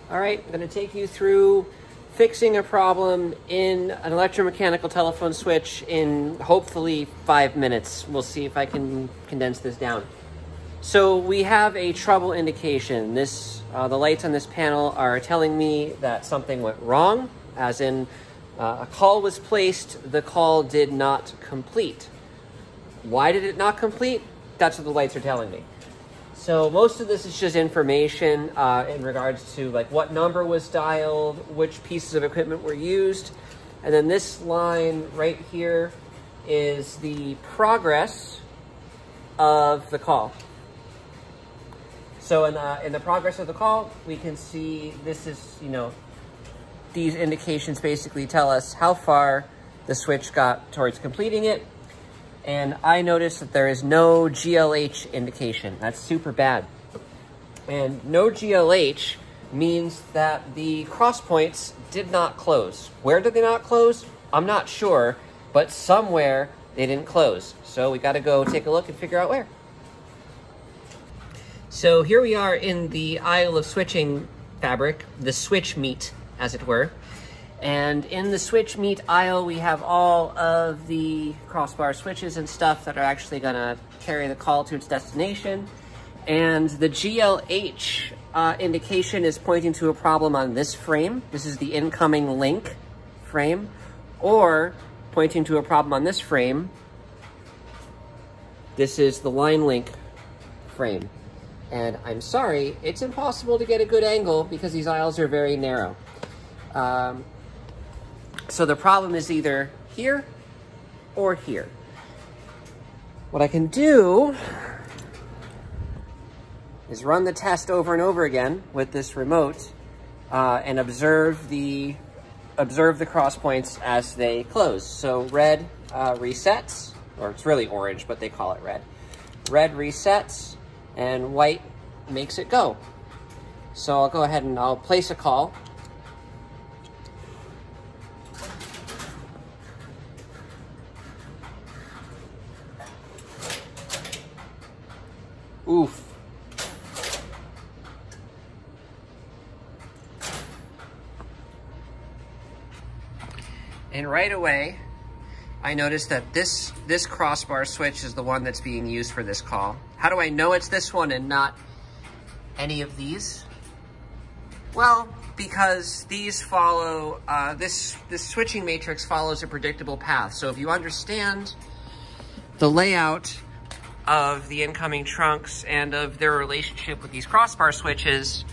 All right, I'm going to take you through fixing a problem in an electromechanical telephone switch in hopefully 5 minutes. We'll see if I can condense this down. So we have a trouble indication. The lights on this panel are telling me that something went wrong, as in a call was placed, the call did not complete. Why did it not complete? That's what the lights are telling me. So most of this is just information in regards to like what number was dialed, which pieces of equipment were used. And then this line right here is the progress of the call. So in the progress of the call, we can see this is, these indications basically tell us how far the switch got towards completing it. And I noticed that there is no GLH indication. That's super bad. And no GLH means that the cross points did not close. Where did they not close? I'm not sure, but somewhere they didn't close. So we got to go take a look and figure out where. So here we are in the aisle of switching fabric, the switch meat, as it were. And in the switch meat aisle, we have all of the crossbar switches and stuff that are actually gonna carry the call to its destination. And the GLH indication is pointing to a problem on this frame. This is the incoming link frame, or pointing to a problem on this frame. This is the line link frame. And I'm sorry, it's impossible to get a good angle because these aisles are very narrow. So the problem is either here or here. What I can do is run the test over and over again with this remote and observe the cross points as they close. So red resets, or it's really orange, but they call it red. Red resets and white makes it go. So I'll go ahead and I'll place a call. Oof. And right away, I noticed that this crossbar switch is the one that's being used for this call. How do I know it's this one and not any of these? Well, because these follow, this switching matrix follows a predictable path. So if you understand the layout of the incoming trunks and of their relationship with these crossbar switches,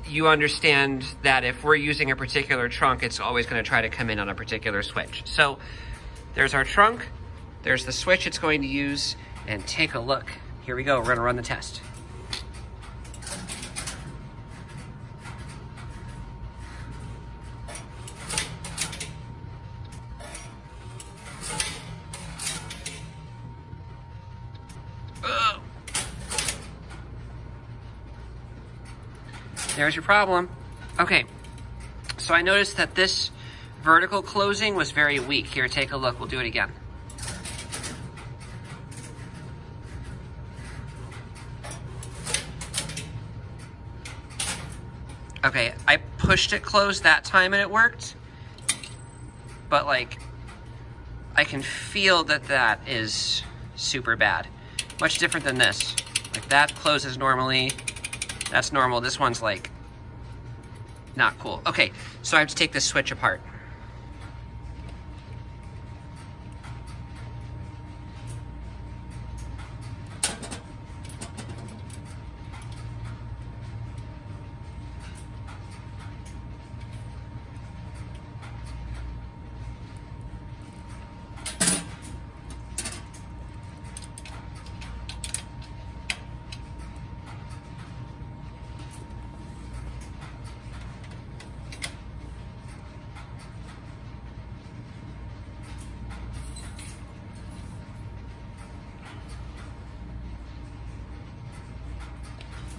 you understand that if we're using a particular trunk, it's always going to try to come in on a particular switch. So there's our trunk, there's the switch it's going to use, and take a look. Here we go, we're going to run the test. There's your problem. Okay, so I noticed that this vertical closing was very weak. Here, take a look, we'll do it again. Okay, I pushed it closed that time and it worked, but like, I can feel that that is super bad. Much different than this. Like that closes normally. That's normal. This one's like not cool. Okay, so I have to take this switch apart.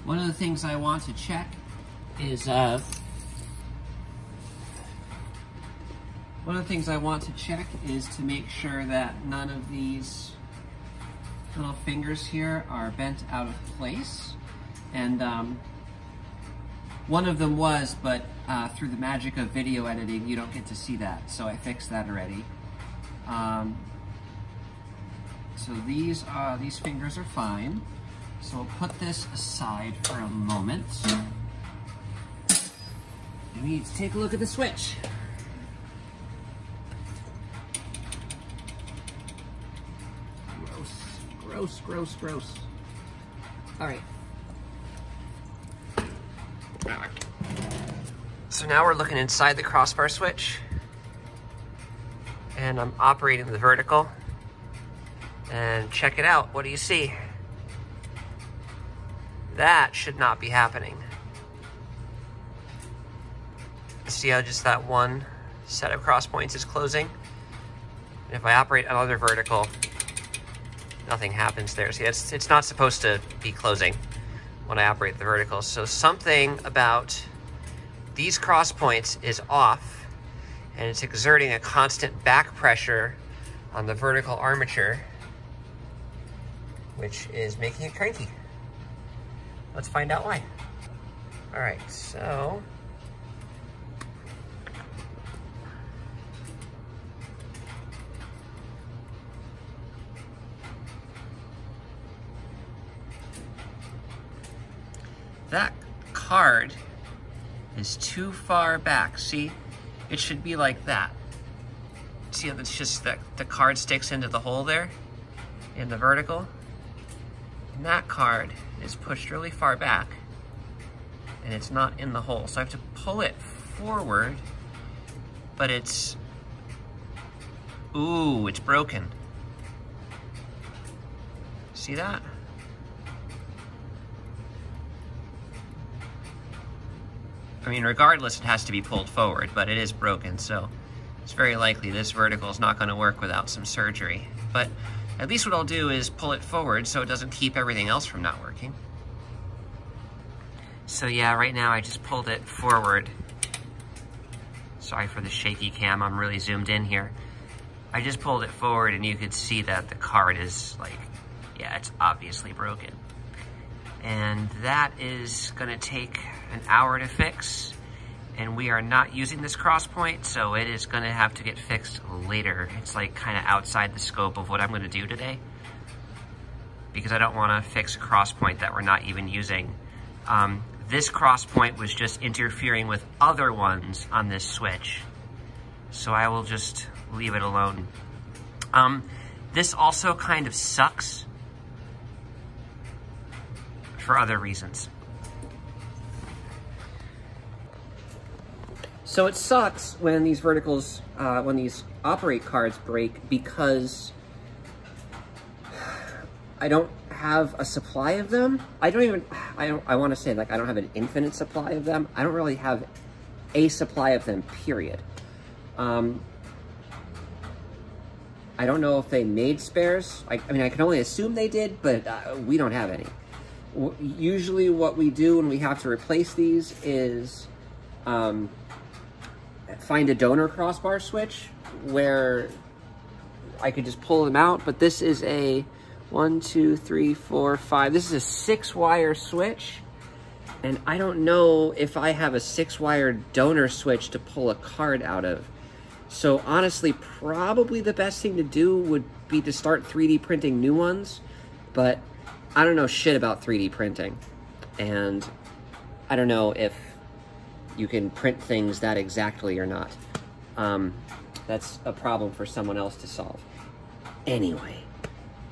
One of the things I want to check is to make sure that none of these little fingers here are bent out of place. And One of them was, but through the magic of video editing, you don't get to see that. So I fixed that already. So these fingers are fine. So we'll put this aside for a moment. And we need to take a look at the switch. Gross, gross, gross. All right. So now we're looking inside the crossbar switch, and I'm operating the vertical. And check it out. What do you see? That should not be happening. See how just that one set of cross points is closing? And if I operate another vertical, nothing happens there. See, it's not supposed to be closing when I operate the vertical. So something about these cross points is off, and it's exerting a constant back pressure on the vertical armature, which is making it cranky. Let's find out why. All right, so that card is too far back. See, it should be like that. See how it's just that the card sticks into the hole there in the vertical? And that card is pushed really far back and it's not in the hole. So I have to pull it forward, but it's, ooh, it's broken. See that? I mean, regardless, it has to be pulled forward, but it is broken, so it's very likely this vertical is not going to work without some surgery. But at least what I'll do is pull it forward so it doesn't keep everything else from not working. So yeah, right now I just pulled it forward. Sorry for the shaky cam, I'm really zoomed in here. I just pulled it forward and you could see that the card is like, yeah, it's obviously broken. And that is gonna take an hour to fix, and we are not using this cross point, so it is gonna have to get fixed later. It's like kind of outside the scope of what I'm gonna do today, because I don't wanna fix a cross point that we're not even using. This cross point was just interfering with other ones on this switch, so I will just leave it alone. This also kind of sucks for other reasons. So it sucks when these verticals, when these operate cards break, because I don't have a supply of them. I want to say, like, I don't have an infinite supply of them. I don't really have a supply of them, period. I don't know if they made spares. I mean, I can only assume they did, but we don't have any. Usually what we do when we have to replace these is find a donor crossbar switch where I could just pull them out, but this is a 1, 2, 3, 4, 5. This is a 6-wire switch, and I don't know if I have a 6-wire donor switch to pull a card out of. So honestly, probably the best thing to do would be to start 3D printing new ones, but I don't know shit about 3D printing, and I don't know if you can print things that exactly or not. That's a problem for someone else to solve. Anyway,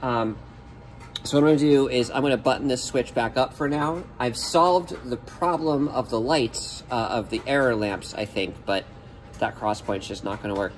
so what I'm gonna do is I'm gonna button this switch back up for now. I've solved the problem of the lights, of the error lamps, I think, but that cross point's just not gonna work.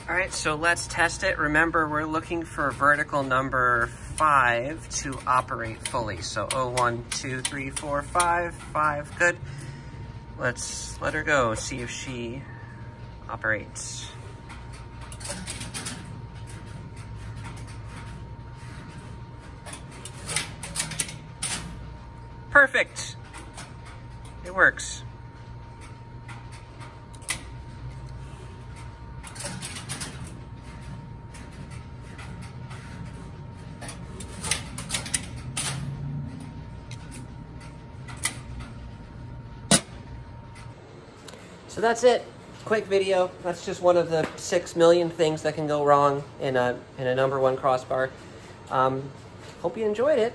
All right, so let's test it. Remember, we're looking for vertical number 5 to operate fully. So 0, 1, 2, 3, 4, 5, 5, good. Let's let her go, see if she operates. Perfect. It works. So that's it. Quick video. That's just one of the 6 million things that can go wrong in a number 1 crossbar. Hope you enjoyed it.